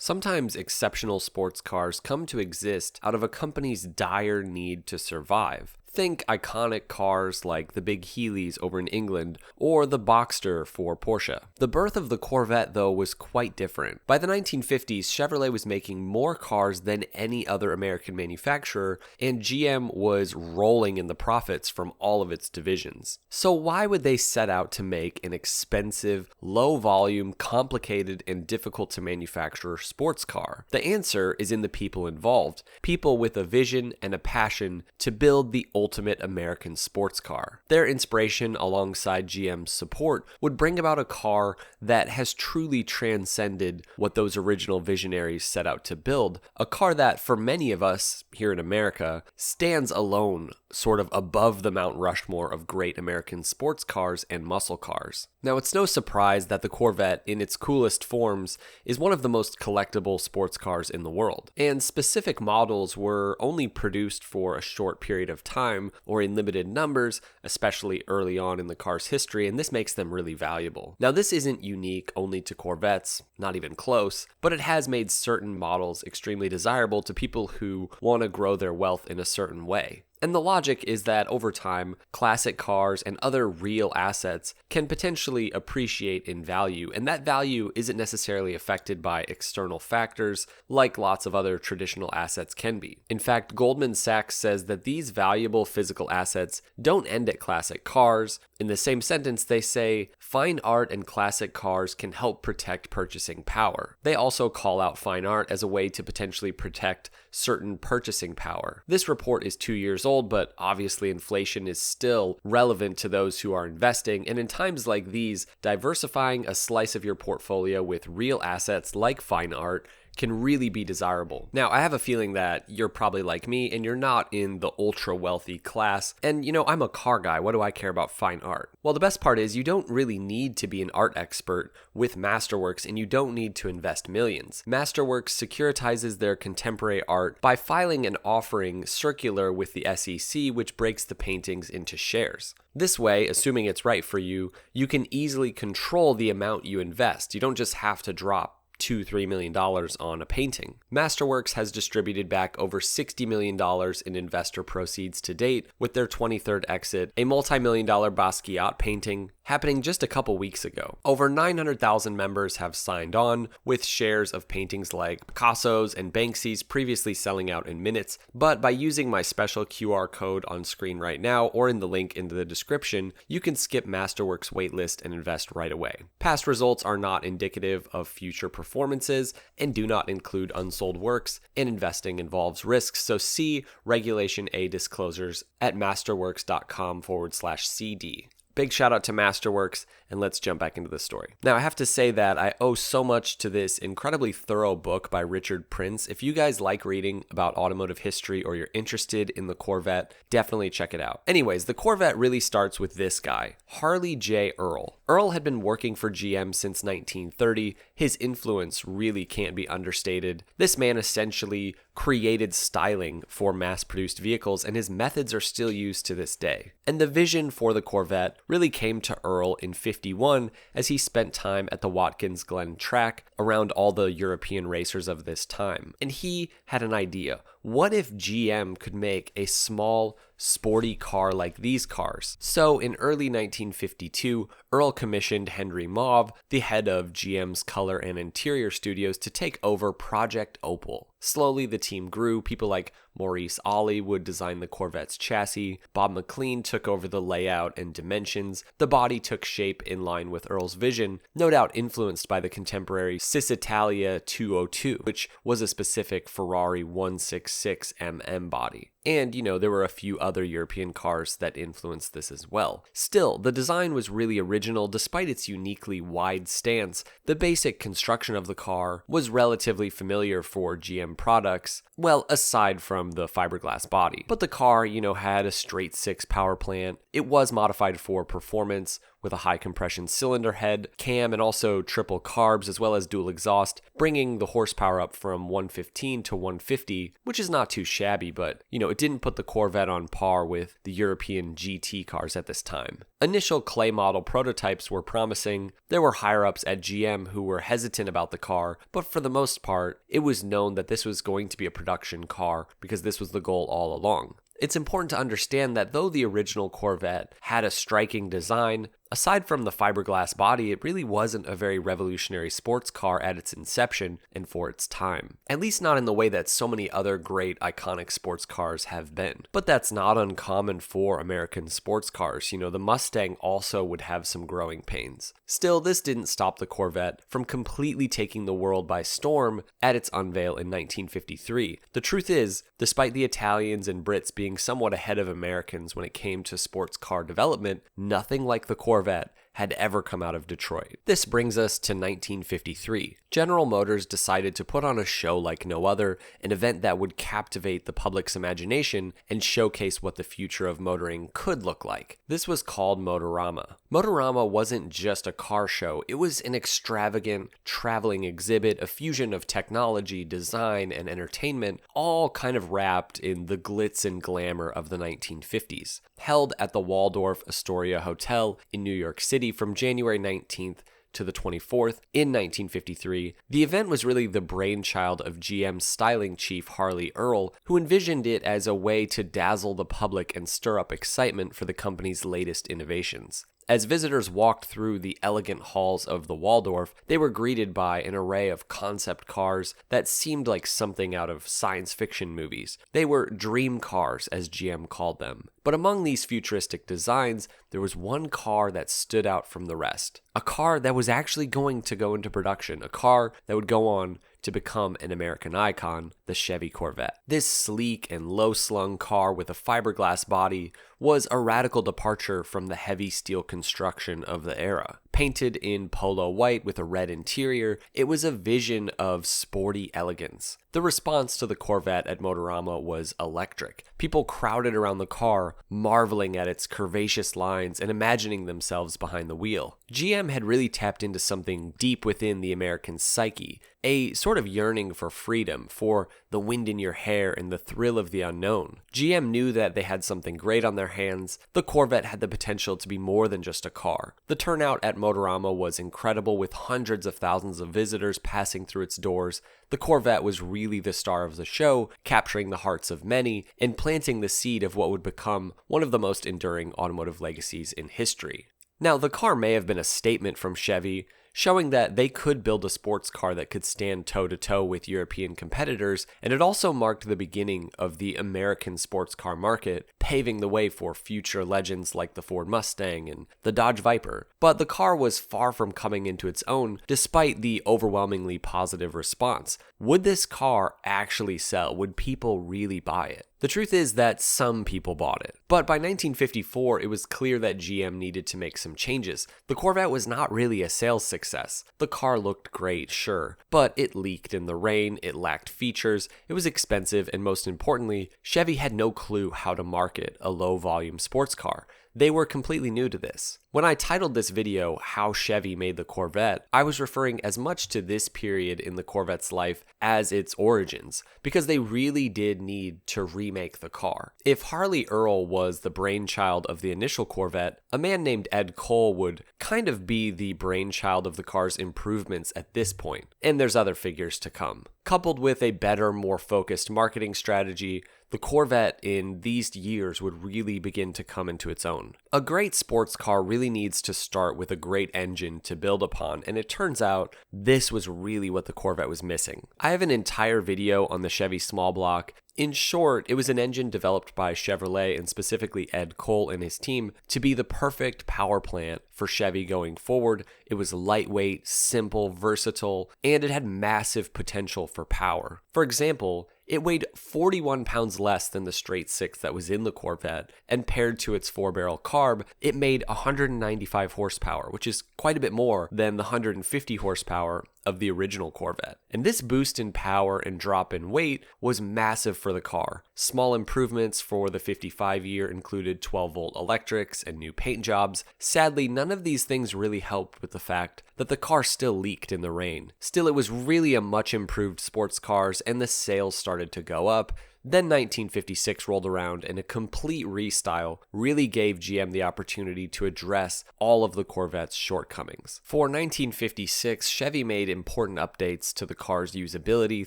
Sometimes exceptional sports cars come to exist out of a company's dire need to survive. Think iconic cars like the big Healey's over in England or the Boxster for Porsche. The birth of the Corvette, though, was quite different. By the 1950s, Chevrolet was making more cars than any other American manufacturer, and GM was rolling in the profits from all of its divisions. So why would they set out to make an expensive, low-volume, complicated, and difficult-to-manufacture sports car? The answer is in the people involved, people with a vision and a passion to build the ultimate American sports car. Their inspiration, alongside GM's support, would bring about a car that has truly transcended what those original visionaries set out to build, a car that, for many of us here in America, stands alone, sort of above the Mount Rushmore of great American sports cars and muscle cars. Now, it's no surprise that the Corvette, in its coolest forms, is one of the most collectible sports cars in the world, and specific models were only produced for a short period of time or in limited numbers, especially early on in the car's history, and this makes them really valuable. Now, this isn't unique only to Corvettes, not even close, but it has made certain models extremely desirable to people who want to grow their wealth in a certain way. And the logic is that over time, classic cars and other real assets can potentially appreciate in value, and that value isn't necessarily affected by external factors like lots of other traditional assets can be. In fact, Goldman Sachs says that these valuable physical assets don't end at classic cars. In the same sentence, they say, fine art and classic cars can help protect purchasing power. They also call out fine art as a way to potentially protect certain purchasing power. This report is 2 years old, but obviously inflation is still relevant to those who are investing, and in times like these, diversifying a slice of your portfolio with real assets like fine art can really be desirable. Now, I have a feeling that you're probably like me and you're not in the ultra wealthy class. And I'm a car guy. What do I care about fine art? Well, the best part is you don't really need to be an art expert with Masterworks, and you don't need to invest millions. Masterworks securitizes their contemporary art by filing an offering circular with the SEC, which breaks the paintings into shares. This way, assuming it's right for you, you can easily control the amount you invest. You don't just have to drop $2-3 million on a painting. Masterworks has distributed back over $60 million in investor proceeds to date with their 23rd exit, a multi-million-dollar Basquiat painting happening just a couple weeks ago. Over 900,000 members have signed on, with shares of paintings like Picasso's and Banksy's previously selling out in minutes, but by using my special QR code on screen right now or in the link in the description, you can skip Masterworks' waitlist and invest right away. Past results are not indicative of future performances and do not include unsold works, and investing involves risks, so see Regulation A disclosures at masterworks.com/CD. Big shout out to Masterworks, and let's jump back into the story. Now, I have to say that I owe so much to this incredibly thorough book by Richard Prince. If you guys like reading about automotive history or you're interested in the Corvette, definitely check it out. Anyways, the Corvette really starts with this guy, Harley J. Earl. Earl had been working for GM since 1930. His influence really can't be understated. This man essentially created styling for mass-produced vehicles, and his methods are still used to this day. And the vision for the Corvette really came to Earl in 1951 as he spent time at the Watkins Glen track around all the European racers of this time. And he had an idea. What if GM could make a small, sporty car like these cars? So in early 1952, Earl commissioned Henry Mauve, the head of GM's color and interior studios, to take over Project Opal. Slowly, the team grew. People like Maurice Ollie would design the Corvette's chassis. Bob McLean took over the layout and dimensions. The body took shape in line with Earl's vision, no doubt influenced by the contemporary Cisitalia 202, which was a specific Ferrari 166mm body. And, there were a few other European cars that influenced this as well. Still, the design was really original despite its uniquely wide stance. The basic construction of the car was relatively familiar for GM products, well, aside from the fiberglass body. But the car, had a straight-six power plant. It was modified for performance, with a high compression cylinder head, cam, and also triple carbs, as well as dual exhaust, bringing the horsepower up from 115 to 150, which is not too shabby, but, it didn't put the Corvette on par with the European GT cars at this time. Initial clay model prototypes were promising. There were higher-ups at GM who were hesitant about the car, but for the most part, it was known that this was going to be a production car because this was the goal all along. It's important to understand that though the original Corvette had a striking design, aside from the fiberglass body, it really wasn't a very revolutionary sports car at its inception and for its time. At least not in the way that so many other great iconic sports cars have been. But that's not uncommon for American sports cars. The Mustang also would have some growing pains. Still, this didn't stop the Corvette from completely taking the world by storm at its unveil in 1953. The truth is, despite the Italians and Brits being somewhat ahead of Americans when it came to sports car development, nothing like the Corvette had ever come out of Detroit. This brings us to 1953. General Motors decided to put on a show like no other, an event that would captivate the public's imagination and showcase what the future of motoring could look like. This was called Motorama. Motorama wasn't just a car show, it was an extravagant, traveling exhibit, a fusion of technology, design, and entertainment, all kind of wrapped in the glitz and glamour of the 1950s. Held at the Waldorf Astoria Hotel in New York City from January 19th to the 24th in 1953, the event was really the brainchild of GM's styling chief Harley Earl, who envisioned it as a way to dazzle the public and stir up excitement for the company's latest innovations. As visitors walked through the elegant halls of the Waldorf, they were greeted by an array of concept cars that seemed like something out of science fiction movies. They were dream cars, as GM called them. But among these futuristic designs, there was one car that stood out from the rest. A car that was actually going to go into production, a car that would go on to become an American icon, the Chevy Corvette. This sleek and low-slung car with a fiberglass body was a radical departure from the heavy steel construction of the era. Painted in polo white with a red interior, it was a vision of sporty elegance. The response to the Corvette at Motorama was electric. People crowded around the car, marveling at its curvaceous lines and imagining themselves behind the wheel. GM had really tapped into something deep within the American psyche, a sort of yearning for freedom, for the wind in your hair and the thrill of the unknown. GM knew that they had something great on their hands. The Corvette had the potential to be more than just a car. The turnout at Motorama was incredible, with hundreds of thousands of visitors passing through its doors. The Corvette was really the star of the show, capturing the hearts of many and planting the seed of what would become one of the most enduring automotive legacies in history. Now, the car may have been a statement from Chevy, showing that they could build a sports car that could stand toe-to-toe with European competitors, and it also marked the beginning of the American sports car market, paving the way for future legends like the Ford Mustang and the Dodge Viper. But the car was far from coming into its own, despite the overwhelmingly positive response. Would this car actually sell? Would people really buy it? The truth is that some people bought it. But by 1954, it was clear that GM needed to make some changes. The Corvette was not really a sales success. The car looked great, sure, but it leaked in the rain, it lacked features, it was expensive, and most importantly, Chevy had no clue how to market a low-volume sports car. They were completely new to this. When I titled this video, How Chevy Made the Corvette, I was referring as much to this period in the Corvette's life as its origins, because they really did need to remake the car. If Harley Earl was the brainchild of the initial Corvette, a man named Ed Cole would kind of be the brainchild of the car's improvements at this point, and there's other figures to come. Coupled with a better, more focused marketing strategy, the Corvette in these years would really begin to come into its own. A great sports car really needs to start with a great engine to build upon, and it turns out this was really what the Corvette was missing. I have an entire video on the Chevy small block. In short, it was an engine developed by Chevrolet, and specifically Ed Cole and his team, to be the perfect power plant for Chevy going forward. It was lightweight, simple, versatile, and it had massive potential for power. For example, It weighed 41 pounds less than the straight six that was in the Corvette, and paired to its 4-barrel carb, it made 195 horsepower, which is quite a bit more than the 150 horsepower of the original Corvette. And this boost in power and drop in weight was massive for the car. Small improvements for the 55 year included 12-volt electrics and new paint jobs. Sadly, none of these things really helped with the fact that the car still leaked in the rain. Still, it was really a much improved sports cars, and the sales started to go up. Then 1956 rolled around, and a complete restyle really gave GM the opportunity to address all of the Corvette's shortcomings. For 1956, Chevy made important updates to the car's usability,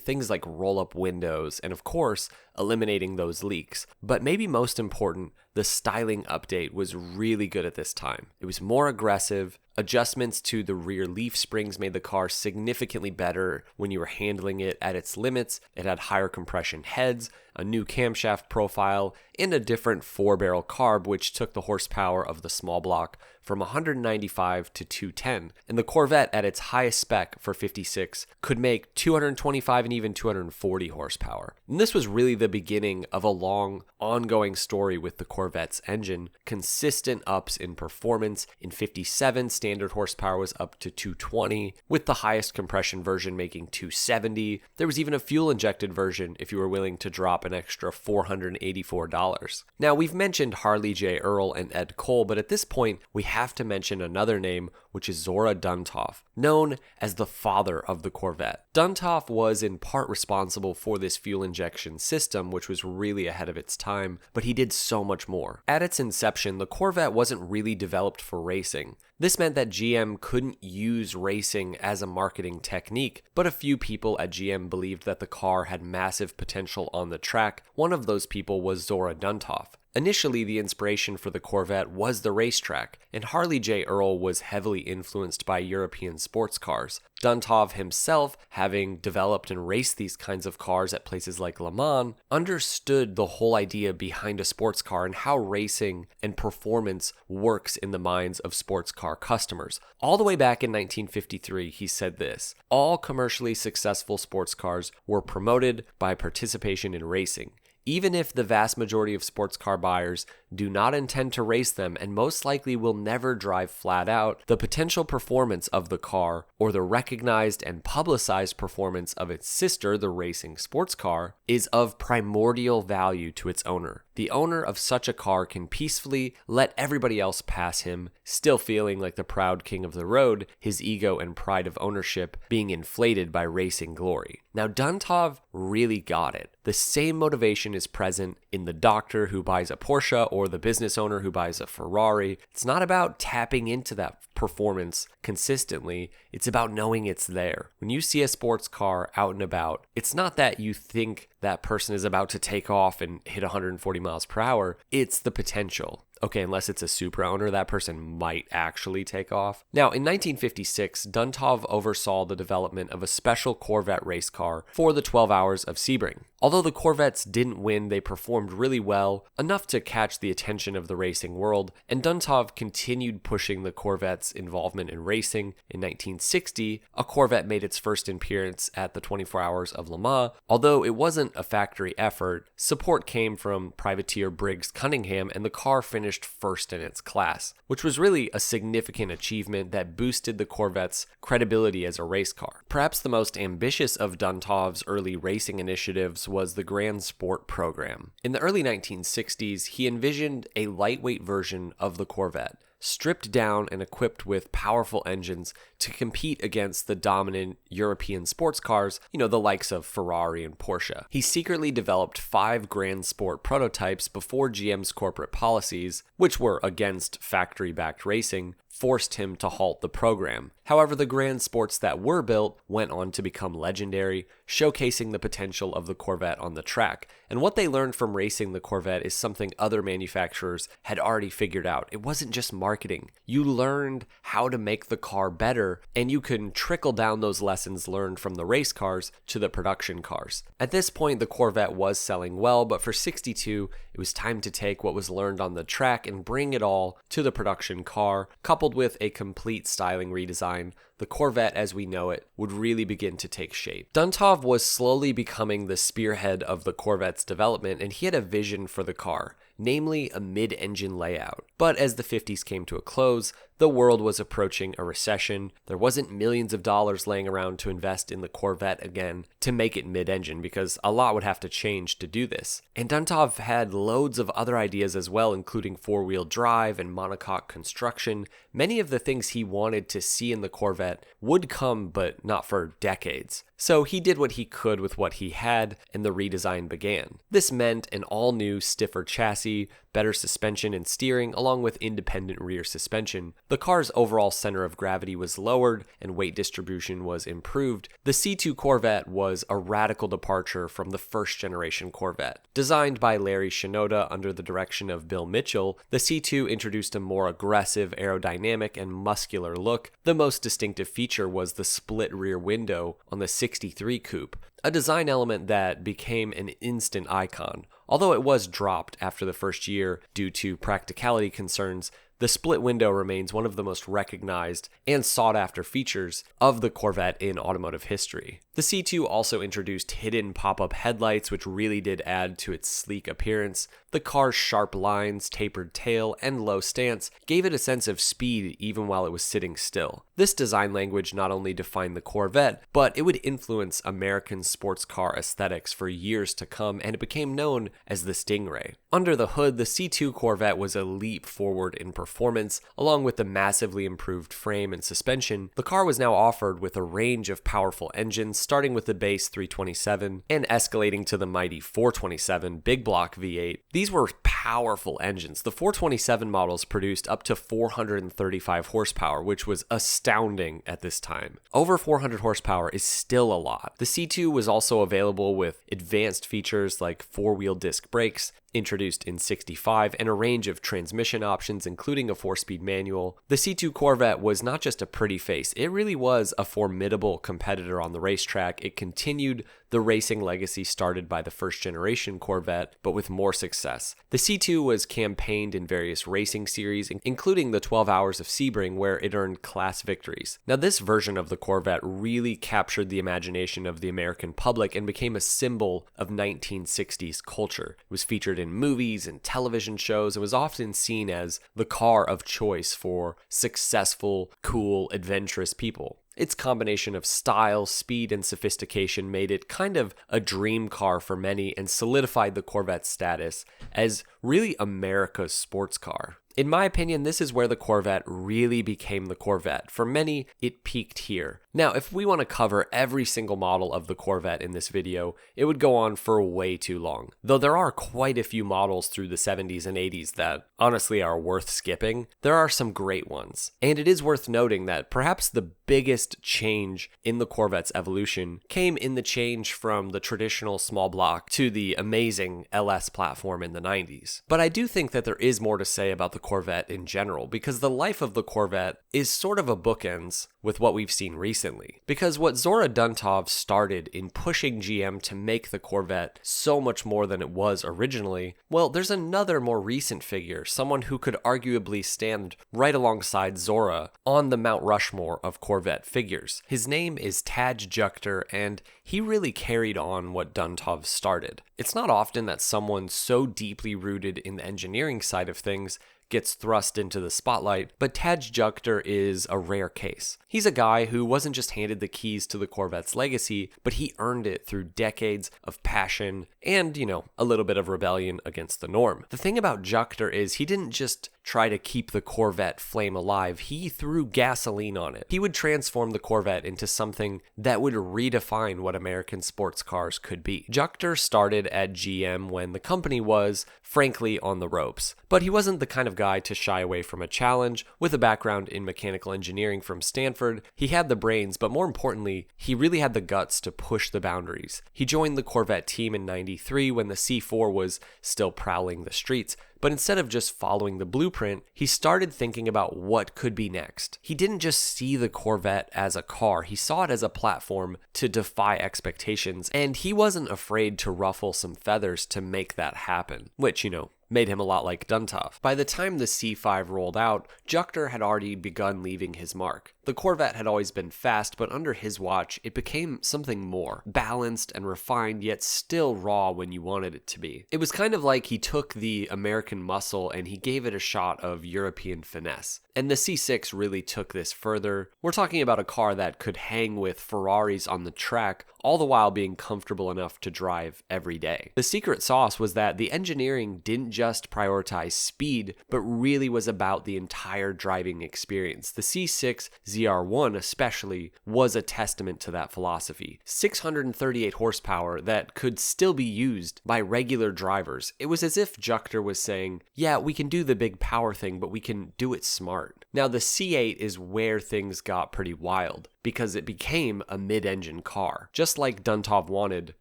things like roll-up windows, and of course, eliminating those leaks. But maybe most important, the styling update was really good at this time. It was more aggressive. Adjustments to the rear leaf springs made the car significantly better when you were handling it at its limits. It had higher compression heads, a new camshaft profile, and a different 4-barrel carb, which took the horsepower of the small block from 195 to 210. And the Corvette, at its highest spec for 56, could make 225 and even 240 horsepower. And this was really the beginning of a long, ongoing story with the Corvette's engine. Consistent ups in performance. In 57, standard horsepower was up to 220, with the highest compression version making 270. There was even a fuel-injected version if you were willing to drop an extra $484. Now, we've mentioned Harley J. Earl and Ed Cole, but at this point, we have to mention another name, which is Zora Duntov, known as the father of the Corvette. Duntov was in part responsible for this fuel injection system, which was really ahead of its time, but he did so much more. At its inception, the Corvette wasn't really developed for racing. This meant that GM couldn't use racing as a marketing technique, but a few people at GM believed that the car had massive potential on the track. One of those people was Zora Duntov. Initially, the inspiration for the Corvette was the racetrack, and Harley J. Earl was heavily influenced by European sports cars. Duntov himself, having developed and raced these kinds of cars at places like Le Mans, understood the whole idea behind a sports car and how racing and performance works in the minds of sports car customers. All the way back in 1953, he said this: "All commercially successful sports cars were promoted by participation in racing. Even if the vast majority of sports car buyers do not intend to race them and most likely will never drive flat out, the potential performance of the car or the recognized and publicized performance of its sister, the racing sports car, is of primordial value to its owner. The owner of such a car can peacefully let everybody else pass him, still feeling like the proud king of the road, his ego and pride of ownership being inflated by racing glory." Now, Duntov really got it. The same motivation is present in the doctor who buys a Porsche or the business owner who buys a Ferrari. It's not about tapping into that performance consistently. It's about knowing it's there. When you see a sports car out and about, it's not that you think that person is about to take off and hit 140 miles per hour. It's the potential. Okay, unless it's a Supra owner, that person might actually take off. Now, in 1956, Duntov oversaw the development of a special Corvette race car for the 12 Hours of Sebring. Although the Corvettes didn't win, they performed really well, enough to catch the attention of the racing world, and Duntov continued pushing the Corvette's involvement in racing. In 1960, a Corvette made its first appearance at the 24 Hours of Le Mans. Although it wasn't a factory effort, support came from privateer Briggs Cunningham, and the car finished first in its class, which was really a significant achievement that boosted the Corvette's credibility as a race car. Perhaps the most ambitious of Duntov's early racing initiatives was the Grand Sport program. In the early 1960s, he envisioned a lightweight version of the Corvette, stripped down and equipped with powerful engines to compete against the dominant European sports cars, the likes of Ferrari and Porsche. He secretly developed 5 Grand Sport prototypes before GM's corporate policies, which were against factory-backed racing, forced him to halt the program. However, the Grand Sports that were built went on to become legendary, showcasing the potential of the Corvette on the track. And what they learned from racing the Corvette is something other manufacturers had already figured out. It wasn't just marketing. You learned how to make the car better, and you can trickle down those lessons learned from the race cars to the production cars. At this point, the Corvette was selling well, but for 62, it was time to take what was learned on the track and bring it all to the production car. Coupled with a complete styling redesign, the Corvette as we know it would really begin to take shape. Duntov was slowly becoming the spearhead of the Corvette's development, and he had a vision for the car, namely a mid-engine layout. But as the 50s came to a close, the world was approaching a recession. There wasn't millions of dollars laying around to invest in the Corvette again to make it mid-engine, because a lot would have to change to do this. And Duntov had loads of other ideas as well, including four-wheel drive and monocoque construction. Many of the things he wanted to see in the Corvette would come, but not for decades. So he did what he could with what he had, and the redesign began. This meant an all-new, stiffer chassis, better suspension and steering, along with independent rear suspension. The car's overall center of gravity was lowered, and weight distribution was improved. The C2 Corvette was a radical departure from the first-generation Corvette. Designed by Larry Shinoda under the direction of Bill Mitchell, the C2 introduced a more aggressive, aerodynamic, and muscular look. The most distinctive feature was the split rear window on the 63 Coupe, a design element that became an instant icon. Although it was dropped after the first year due to practicality concerns, the split window remains one of the most recognized and sought-after features of the Corvette in automotive history. The C2 also introduced hidden pop-up headlights, which really did add to its sleek appearance. The car's sharp lines, tapered tail, and low stance gave it a sense of speed even while it was sitting still. This design language not only defined the Corvette, but it would influence American sports car aesthetics for years to come, and it became known as the Stingray. Under the hood, the C2 Corvette was a leap forward in performance. Along with the massively improved frame and suspension, the car was now offered with a range of powerful engines, starting with the base 327 and escalating to the mighty 427 big block V8. These were powerful engines. The 427 models produced up to 435 horsepower, which was astounding at this time. Over 400 horsepower is still a lot. The C2 was also available with advanced features like four-wheel disc brakes, introduced in 65, and a range of transmission options, including a 4-speed manual. The C2 Corvette was not just a pretty face, it really was a formidable competitor on the racetrack. It continued the racing legacy started by the first-generation Corvette, but with more success. The C2 was campaigned in various racing series, including the 12 Hours of Sebring, where it earned class victories. Now, this version of the Corvette really captured the imagination of the American public and became a symbol of 1960s culture. It was featured in movies and television shows and was often seen as the car of choice for successful, cool, adventurous people. Its combination of style, speed, and sophistication made it kind of a dream car for many and solidified the Corvette's status as really America's sports car. In my opinion, this is where the Corvette really became the Corvette. For many, it peaked here. Now, if we want to cover every single model of the Corvette in this video, it would go on for way too long. Though there are quite a few models through the 70s and 80s that honestly are worth skipping, there are some great ones. And it is worth noting that perhaps the biggest change in the Corvette's evolution came in the change from the traditional small block to the amazing LS platform in the 90s. But I do think that there is more to say about the Corvette in general, because the life of the Corvette is sort of a bookends with what we've seen recently. Because what Zora Duntov started in pushing GM to make the Corvette so much more than it was originally, well, there's another more recent figure, someone who could arguably stand right alongside Zora on the Mount Rushmore of Corvette figures. His name is Tadge Juechter, and he really carried on what Duntov started. It's not often that someone so deeply rooted in the engineering side of things gets thrust into the spotlight, but Tadge Juechter is a rare case. He's a guy who wasn't just handed the keys to the Corvette's legacy, but he earned it through decades of passion and, a little bit of rebellion against the norm. The thing about Juechter is he didn't just try to keep the Corvette flame alive, he threw gasoline on it. He would transform the Corvette into something that would redefine what American sports cars could be. Juechter started at GM when the company was, frankly, on the ropes. But he wasn't the kind of guy to shy away from a challenge. With a background in mechanical engineering from Stanford, he had the brains, but more importantly, he really had the guts to push the boundaries. He joined the Corvette team in '93 when the C4 was still prowling the streets. But instead of just following the blueprint, he started thinking about what could be next. He didn't just see the Corvette as a car, he saw it as a platform to defy expectations, and he wasn't afraid to ruffle some feathers to make that happen. Which, made him a lot like Duntov. By the time the C5 rolled out, Juechter had already begun leaving his mark. The Corvette had always been fast, but under his watch, it became something more, balanced and refined, yet still raw when you wanted it to be. It was kind of like he took the American muscle and he gave it a shot of European finesse. And the C6 really took this further. We're talking about a car that could hang with Ferraris on the track, all the while being comfortable enough to drive every day. The secret sauce was that the engineering didn't just prioritize speed, but really was about the entire driving experience. The C6 ZR1 especially was a testament to that philosophy. 638 horsepower that could still be used by regular drivers. It was as if Juechter was saying, yeah, we can do the big power thing, but we can do it smart. Now the C8 is where things got pretty wild, because it became a mid-engine car, just like Duntov wanted,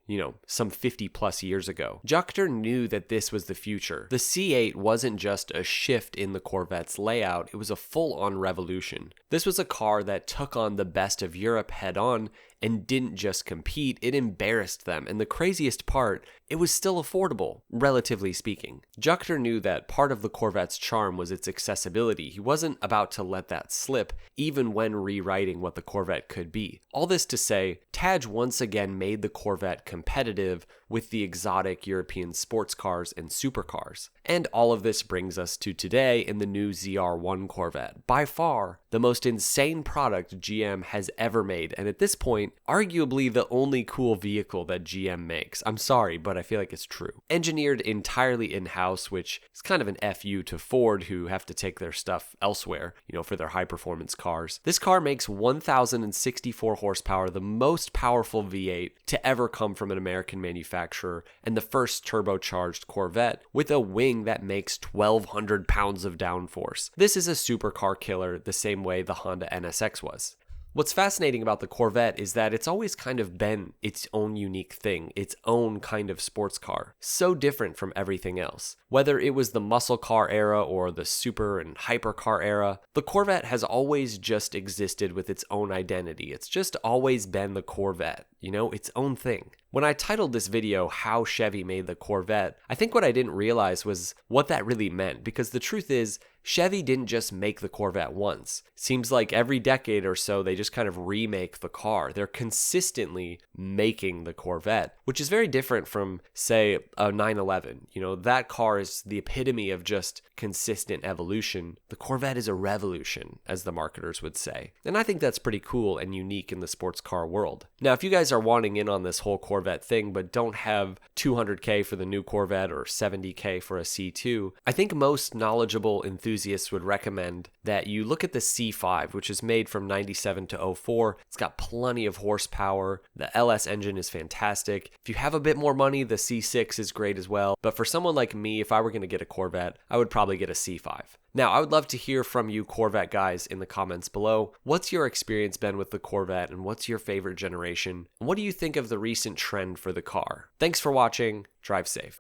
some 50 plus years ago. Juechter knew that this was the future. The C8 wasn't just a shift in the Corvette's layout, it was a full-on revolution. This was a car that took on the best of Europe head-on and didn't just compete, it embarrassed them. And the craziest part, it was still affordable, relatively speaking. Juechter knew that part of the Corvette's charm was its accessibility. He wasn't about to let that slip, even when rewriting what the Corvette could be. All this to say, Tadge once again made the Corvette competitive with the exotic European sports cars and supercars. And all of this brings us to today in the new ZR1 Corvette. By far, the most insane product GM has ever made, and at this point, arguably the only cool vehicle that GM makes. I'm sorry, but I feel like it's true. Engineered entirely in-house, which is kind of an FU to Ford, who have to take their stuff elsewhere, for their high-performance cars. This car makes 1,064 horsepower, the most powerful V8 to ever come from an American manufacturer, and the first turbocharged Corvette with a wing that makes 1,200 pounds of downforce. This is a supercar killer the same way the Honda NSX was. What's fascinating about the Corvette is that it's always kind of been its own unique thing, its own kind of sports car, so different from everything else. Whether it was the muscle car era or the super and hypercar era, the Corvette has always just existed with its own identity. It's just always been the Corvette, its own thing. When I titled this video, How Chevy Made the Corvette, I think what I didn't realize was what that really meant, because the truth is, Chevy didn't just make the Corvette once. Seems like every decade or so, they just kind of remake the car. They're consistently making the Corvette, which is very different from, say, a 911. That car is the epitome of just consistent evolution. The Corvette is a revolution, as the marketers would say. And I think that's pretty cool and unique in the sports car world. Now, if you guys are wanting in on this whole Corvette thing, but don't have $200K for the new Corvette or $70K for a C2, I think most knowledgeable enthusiasts would recommend that you look at the C5, which is made from 97 to 04. It's got plenty of horsepower. The LS engine is fantastic. If you have a bit more money, the C6 is great as well. But for someone like me, if I were going to get a Corvette, I would probably get a C5. Now, I would love to hear from you Corvette guys in the comments below. What's your experience been with the Corvette, and what's your favorite generation? And what do you think of the recent trend for the car? Thanks for watching. Drive safe.